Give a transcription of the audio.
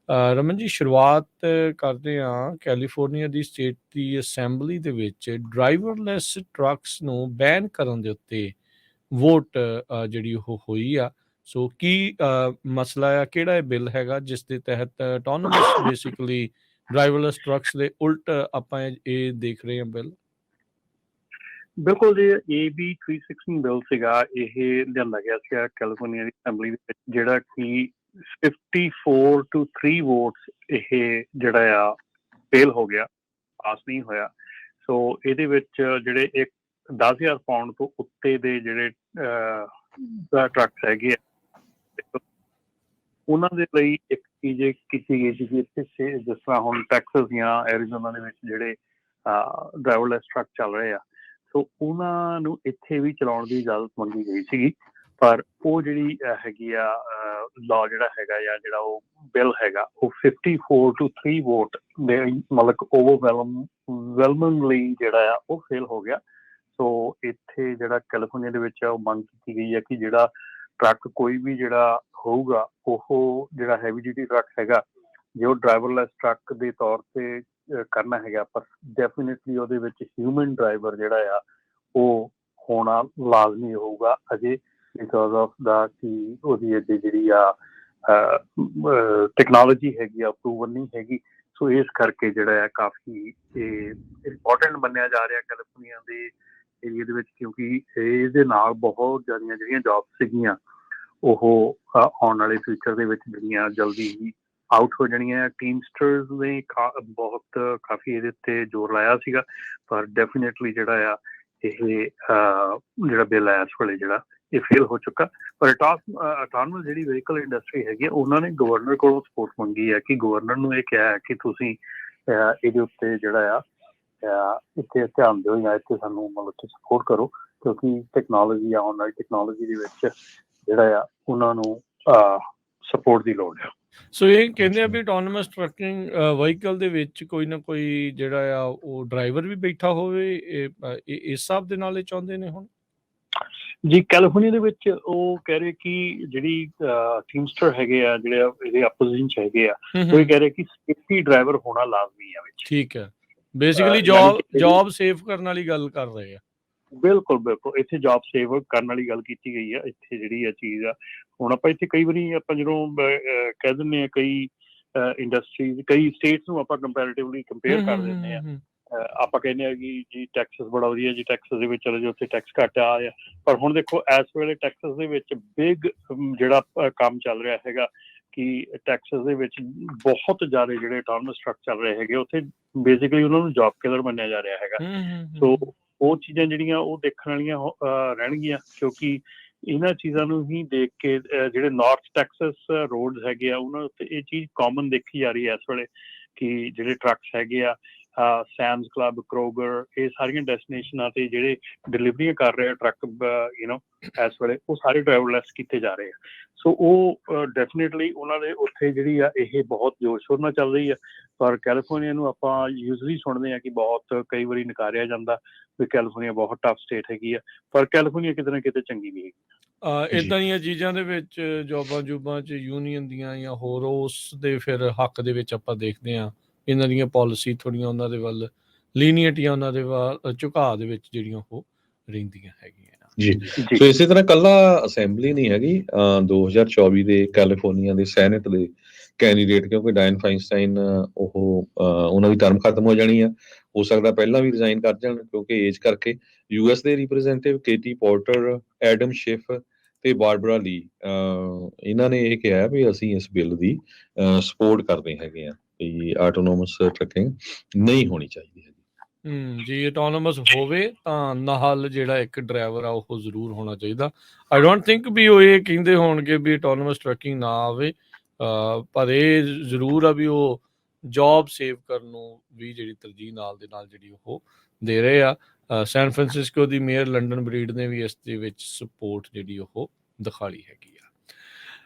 ਰਮਨ ਜੀ, ਸ਼ੁਰੂਆਤ ਕਰਦੇ ਹਾਂ ਕੈਲੀਫੋਰਨੀਆ ਦੀ ਸਟੇਟ ਦੀ ਅਸੈਂਬਲੀ ਦੇ ਵਿੱਚ ਡਰਾਈਵਰਲੈਸ ਟਰੱਕਸ ਨੂੰ ਬੈਨ ਕਰਨ ਦੇ ਉੱਤੇ ਵੋਟ ਜਿਹੜੀ ਉਹ ਹੋਈ ਆ। ਸੋ ਕੀ ਮਸਲਾ ਆ, ਕਿਹੜਾ ਇਹ ਬਿੱਲ ਹੈਗਾ ਜਿਸ ਦੇ ਤਹਿਤ ਆਟੋਨੋਮਸ ਬੇਸਿਕਲੀ ਡਰਾਈਵਰਲੈਸ ਟਰੱਕਸ ਦੇ ਉਲਟ ਆਪਾਂ ਇਹ ਦੇਖ ਰਹੇ ਹਾਂ ਬਿੱਲ? ਬਿਲਕੁਲ ਜੀ, AB 316 ਬਿੱਲ ਸੀਗਾ, ਇਹ ਲਿਆਂਦਾ ਗਿਆ ਸੀਗਾ ਕੈਲੀਫੋਰਨੀਆ ਦੀ ਅਸੈਂਬਲੀ ਦੇ ਵਿੱਚ, ਜਿਹੜਾ ਕਿ 54-3 ਵੋਟਸ ਇਹ ਜਿਹੜਾ ਆ ਫੇਲ ਹੋ ਗਿਆ, ਪਾਸ ਨਹੀਂ ਹੋਇਆ। ਸੋ ਇਹਦੇ ਵਿੱਚ ਜਿਹੜੇ 10,000 ਪਾਉਂਡ ਤੋਂ ਉੱਤੇ ਦੇ ਜਿਹੜੇ ਟਰੱਕਸ ਹੈਗੇ ਆ, ਉਹਨਾਂ ਦੇ ਲਈ ਇੱਕ ਚੀਜ਼ ਕੀਤੀ ਗਈ ਸੀ ਕਿ ਇੱਥੇ ਜਿਸ ਤਰ੍ਹਾਂ ਹੁਣ ਟੈਕਸਸ ਜਾਂ ਐਰੀਜ਼ੋਨਾ ਦੇ ਵਿੱਚ ਜਿਹੜੇ ਡਰਾਈਵਰਲੈਸ ਟਰੱਕ ਚੱਲ ਰਹੇ ਆ, ਸੋ ਉਹਨਾਂ ਨੂੰ ਇੱਥੇ ਵੀ ਚਲਾਉਣ ਦੀ ਇਜਾਜ਼ਤ ਮੰਗੀ ਗਈ ਸੀਗੀ। ਪਰ ਉਹ ਜਿਹੜੀ ਹੈਗੀ ਆ ਲਾਅ ਜਿਹੜਾ ਹੈਗਾ ਜਾਂ ਜਿਹੜਾ ਉਹ ਬਿੱਲ ਹੈਗਾ, ਉਹ 54-3 ਵੋਟ ਦੇ ਮਤਲਬ ਓਵਰਵੈਲਮਿੰਗਲੀ ਜਿਹੜਾ ਆ ਉਹ ਫੇਲ ਹੋ ਗਿਆ। ਸੋ ਇੱਥੇ ਜਿਹੜਾ ਕੈਲੀਫੋਰਨੀਆ ਦੇ ਵਿੱਚ ਉਹ ਮੰਗ ਕੀਤੀ ਗਈ ਹੈ ਕਿ ਜਿਹੜਾ ਟਰੱਕ ਕੋਈ ਵੀ ਜਿਹੜਾ ਹੋਊਗਾ, ਉਹ ਜਿਹੜਾ ਹੈਵੀ ਡਿਊਟੀ ਟਰੱਕ ਹੈਗਾ, ਜੇ ਉਹ ਡਰਾਈਵਰਲੈਸ ਟਰੱਕ ਦੇ ਤੌਰ 'ਤੇ ਕਰਨਾ ਹੈਗਾ, ਪਰ ਡੈਫੀਨੇਟਲੀ ਉਹਦੇ ਵਿੱਚ ਹਿਊਮਨ ਡਰਾਈਵਰ ਜਿਹੜਾ ਆ ਉਹ ਹੋਣਾ ਲਾਜ਼ਮੀ ਹੋਊਗਾ ਅਜੇ, ਬਿਕੋਜ਼ ਆਫ ਦਾ ਕਿ ਉਹਦੀ ਅੱਗੇ ਜਿਹੜੀ ਆ ਟੈਕਨੋਲੋਜੀ ਹੈਗੀ ਆ ਅਪਰੂਵਲ ਨਹੀਂ ਹੈਗੀ। ਸੋ ਇਸ ਕਰਕੇ ਜਿਹੜਾ ਆ ਕਾਫੀ ਇਹ ਇੰਪੋਰਟੈਂਟ ਮੰਨਿਆ ਜਾ ਰਿਹਾ ਕੈਲੀਫੋਰਨੀਆ ਦੇ ਏਰੀਏ ਦੇ ਵਿੱਚ, ਕਿਉਂਕਿ ਇਹਦੇ ਨਾਲ ਬਹੁਤ ਜ਼ਿਆਦੀਆਂ ਜਿਹੜੀਆਂ ਜੌਬ ਸੀਗੀਆਂ ਉਹ ਆਉਣ ਵਾਲੇ ਫਿਊਚਰ ਦੇ ਵਿੱਚ ਜਿਹੜੀਆਂ ਜਲਦੀ ਹੀ ਆਊਟ ਹੋ ਜਾਣੀਆਂ। ਟੀਮਸਟਰਸ ਨੇ ਕਾਫੀ ਇਹਦੇ ਉੱਤੇ ਜ਼ੋਰ ਲਾਇਆ ਸੀਗਾ, ਪਰ ਡੈਫੀਨੇਟਲੀ ਜਿਹੜਾ ਆ ਇਹ ਜਿਹੜਾ ਬਿੱਲ ਹੈ ਇਸ ਵੇਲੇ ਜਿਹੜਾ ਇਹ ਫੇਲ ਹੋ ਚੁੱਕਾ। ਪਰ ਆਟੋਨਮਸ ਜਿਹੜੀ ਵਹੀਕਲ ਇੰਡਸਟਰੀ ਹੈਗੀ, ਉਹਨਾਂ ਨੇ ਗਵਰਨਰ ਕੋਲੋਂ ਸਪੋਰਟ ਮੰਗੀ ਹੈ ਕਿ ਗਵਰਨਰ ਨੂੰ ਇਹ ਕਿਹਾ ਹੈ ਕਿ ਤੁਸੀਂ ਇਹਦੇ ਉੱਤੇ ਜਿਹੜਾ ਆ ਇੱਥੇ ਧਿਆਨ ਦਿਓ ਜਾਂ ਇੱਥੇ ਸਾਨੂੰ ਮਤਲਬ ਸਪੋਰਟ ਕਰੋ, ਕਿਉਂਕਿ ਟੈਕਨੋਲੋਜੀ ਆਉਣ ਵਾਲੀ ਟੈਕਨੋਲੋਜੀ ਦੇ ਵਿੱਚ ਜਿਹੜਾ ਆ ਉਹਨਾਂ ਨੂੰ ਸਪੋਰਟ ਦੀ ਲੋੜ ਹੈ। ਸੋ ਇਹ ਕਹਿੰਦੇ ਆ ਵੀ ਆਟੋਨਮਸ ਟਰੱਕਿੰਗ ਵਹੀਕਲ ਦੇ ਵਿੱਚ ਕੋਈ ਨਾ ਕੋਈ ਜਿਹੜਾ ਆ ਉਹ ਡਰਾਈਵਰ ਵੀ ਬੈਠਾ ਹੋਵੇ, ਇਸ ਹਿਸਾਬ ਦੇ ਨਾਲ ਇਹ ਚਾਹੁੰਦੇ ਨੇ ਹੁਣ ਜੀ। ਕੈਲੀਫੋਰਨੀਆ ਦੇ ਵਿੱਚ ਉਹ ਕਹਿ ਰਹੇ ਕਿ ਜਿਹੜੀ ਟੀਮਸਟਰ ਹੈਗੇ ਆ, ਜਿਹੜੇ ਇਹਦੇ ਆਪੋਜੀਸ਼ਨ 'ਚ ਹੈਗੇ ਆ, ਉਹ ਇਹ ਕਹਿ ਰਹੇ ਕਿ ਸੇਫਟੀ ਡਰਾਈਵਰ ਹੋਣਾ ਲਾਜ਼ਮੀ ਆ ਵਿੱਚ। ਠੀਕ ਹੈ, ਬੇਸਿਕਲੀ ਜੌਬ ਸੇਵ ਕਰਨ ਵਾਲੀ ਗੱਲ ਕਰ ਰਹੇ ਆ। ਬਿਲਕੁਲ ਬਿਲਕੁਲ, ਇੱਥੇ ਜੌਬ ਸੇਵ ਕਰਨ ਵਾਲੀ ਗੱਲ ਕੀਤੀ ਗਈ ਆ। ਇੱਥੇ ਜਿਹੜੀ ਆ ਚੀਜ਼ ਆ, ਹੁਣ ਆਪਾਂ ਇੱਥੇ ਕਈ ਵਾਰੀ ਆਪਾਂ ਜਦੋਂ ਕਹਿ ਦਿੰਦੇ ਹਾਂ ਕਈ ਇੰਡਸਟਰੀਜ਼ ਕਈ ਸਟੇਟਸ ਨੂੰ ਆਪਾਂ ਕੰਪੈਰੇਟਿਵਲੀ ਕੰਪੇਅਰ ਕਰ ਦਿੰਦੇ ਹਾਂ। ਆਪਾਂ ਕਹਿੰਦੇ ਹਾਂ ਕਿ ਜੀ ਟੈਕਸਸ ਬੜਾ ਵਧੀਆ, ਜੀ ਟੈਕਸਸ ਦੇ ਵਿੱਚ ਚਲੇ ਜਾਓ, ਉੱਥੇ ਟੈਕਸ ਘੱਟ ਆ। ਪਰ ਹੁਣ ਦੇਖੋ ਇਸ ਵੇਲੇ ਟੈਕਸਸ ਦੇ ਵਿੱਚ ਬਿਗ ਜਿਹੜਾ ਕੰਮ ਚੱਲ ਰਿਹਾ ਹੈਗਾ ਕਿ ਟੈਕਸਸ ਦੇ ਵਿੱਚ ਬਹੁਤ ਜ਼ਿਆਦਾ ਜਿਹੜੇ ਆਟੋਨਮਸ ਟਰੱਕ ਚੱਲ ਰਹੇ ਹੈਗੇ, ਉੱਥੇ ਬੇਸਿਕਲੀ ਉਹਨਾਂ ਨੂੰ ਜੌਬ ਕਿਲਰ ਮੰਨਿਆ ਜਾ ਰਿਹਾ ਹੈਗਾ। ਸੋ ਉਹ ਚੀਜ਼ਾਂ ਜਿਹੜੀਆਂ ਉਹ ਦੇਖਣ ਵਾਲੀਆਂ ਰਹਿਣਗੀਆਂ, ਕਿਉਂਕਿ ਇਹਨਾਂ ਚੀਜ਼ਾਂ ਨੂੰ ਹੀ ਦੇਖ ਕੇ ਜਿਹੜੇ ਨਾਰਥ ਟੈਕਸਸ ਰੋਡਸ ਹੈਗੇ ਆ ਉਹਨਾਂ ਉੱਤੇ ਇਹ ਚੀਜ਼ ਕਾਮਨ ਦੇਖੀ ਜਾ ਰਹੀ ਹੈ ਇਸ ਵੇਲੇ ਕਿ ਜਿਹੜੇ ਟਰੱਕਸ ਹੈਗੇ ਆ, ਸੈਮਸ ਕਲੱਬ, ਕਰੋਗਰ, ਇਹ ਸਾਰੀਆਂ ਡੈਸਟੀਨੇਸ਼ਨਾਂ 'ਤੇ ਜਿਹੜੇ ਡਿਲੀਵਰੀਆਂ ਕਰ ਰਹੇ ਆ ਟਰੱਕ ਇਸ ਵੇਲੇ, ਉਹ ਸਾਰੇ ਡਰਾਈਵਰਲੈਸ ਕੀਤੇ ਜਾ ਰਹੇ ਆ। ਸੋ ਉਹ ਡੈਫੀਨੇਟਲੀ ਉਹਨਾਂ ਦੇ ਉੱਥੇ ਜਿਹੜੀ ਆ ਇਹ ਬਹੁਤ ਜ਼ੋਰ ਸ਼ੋਰ ਨਾਲ ਚੱਲ ਰਹੀ ਆ। ਪਰ ਕੈਲੀਫੋਰਨੀਆ ਨੂੰ ਆਪਾਂ ਯੂਜ਼ਲੀ ਸੁਣਦੇ ਹਾਂ ਕਿ ਬਹੁਤ ਕਈ ਵਾਰੀ ਨਕਾਰਿਆ ਜਾਂਦਾ ਵੀ ਕੈਲੀਫੋਰਨੀਆ ਬਹੁਤ ਟਫ ਸਟੇਟ ਹੈਗੀ ਆ, ਪਰ ਕੈਲੀਫੋਰਨੀਆ ਕਿਤੇ ਨਾ ਕਿਤੇ ਚੰਗੀ ਵੀ ਹੈਗੀ। ਇੱਦਾਂ ਦੀਆਂ ਚੀਜ਼ਾਂ ਦੇ ਵਿੱਚ ਜੋਬਾਂ 'ਚ ਯੂਨੀਅਨ ਦੀਆਂ ਜਾਂ ਹੋਰ ਉਸ ਦੇ ਫਿਰ ਹੱਕ ਦੇ ਵਿੱਚ ਆਪਾਂ ਦੇਖਦੇ ਹਾਂ ਇਹਨਾਂ ਦੀਆਂ ਪਾਲਿਸੀ ਥੋੜ੍ਹੀਆਂ ਉਹਨਾਂ ਦੇ ਵੱਲ ਲੀਨੀਅਟ ਜਾਂ ਉਹਨਾਂ ਦੇ ਵੱਲ ਝੁਕਾਅ ਦੇ ਵਿੱਚ ਜਿਹੜੀਆਂ ਉਹ ਰਹਿੰਦੀਆਂ ਹੈਗੀਆਂ ਜੀ। ਸੋ ਇਸੇ ਤਰ੍ਹਾਂ ਇਕੱਲਾ ਅਸੈਂਬਲੀ ਨਹੀਂ ਹੈਗੀ, 2024 ਦੇ ਕੈਲੀਫੋਰਨੀਆ ਦੇ ਸੈਨੇਟ ਦੇ ਕੈਂਡੀਡੇਟ, ਕਿਉਂਕਿ ਡਾਇਨ ਫਾਈਨਸਟਾਈਨ ਉਹਨਾਂ ਦੀ ਟਰਮ ਖਤਮ ਹੋ ਜਾਣੀ ਆ, ਹੋ ਸਕਦਾ ਪਹਿਲਾਂ ਵੀ ਰਿਜ਼ਾਈਨ ਕਰ ਜਾਣ ਕਿਉਂਕਿ ਏਜ ਕਰਕੇ। US ਦੇ ਰਿਪਰੈਜ਼ੈਂਟੇਟਿਵ ਕੇਟੀ ਪੋਰਟਰ, ਐਡਮ ਸ਼ਿਫ ਤੇ ਬਾਰਬਰਾ ਲੀ, ਇਹਨਾਂ ਨੇ ਇਹ ਕਿਹਾ ਵੀ ਅਸੀਂ ਇਸ ਬਿੱਲ ਦੀ ਸਪੋਰਟ ਕਰਦੇ ਹੈਗੇ ਆ ਕਿ ਆਟੋਨੋਮਸ ਟਰੱਕਿੰਗ ਨਹੀਂ ਹੋਣੀ ਚਾਹੀਦੀ ਹੈਗੀ। ਜੀ ਆਟੋਨੋਮਸ ਹੋਵੇ ਤਾਂ ਨਾਲ ਜਿਹੜਾ ਇੱਕ ਡਰਾਈਵਰ ਆ ਉਹ ਜ਼ਰੂਰ ਹੋਣਾ ਚਾਹੀਦਾ। ਆਈ ਡੋਂਟ ਥਿੰਕ ਵੀ ਉਹ ਇਹ ਕਹਿੰਦੇ ਹੋਣਗੇ ਵੀ ਆਟੋਨੋਮਸ ਟਰੱਕਿੰਗ ਨਾ ਆਵੇ, ਪਰ ਇਹ ਜ਼ਰੂਰ ਆ ਵੀ ਉਹ ਜੌਬ ਸੇਵ ਕਰਨ ਨੂੰ ਵੀ ਜਿਹੜੀ ਤਰਜੀਹ ਨਾਲ ਦੇ ਨਾਲ ਜਿਹੜੀ ਉਹ ਦੇ ਰਹੇ ਆ। ਸੈਨ ਫਰਾਂਸਿਸਕੋ ਦੀ ਮੇਅਰ ਲੰਡਨ ਬਰੀਡ ਨੇ ਵੀ ਇਸ ਦੇ ਵਿੱਚ ਸਪੋਰਟ ਜਿਹੜੀ ਉਹ ਦਿਖਾਈ ਹੈਗੀ ਆ।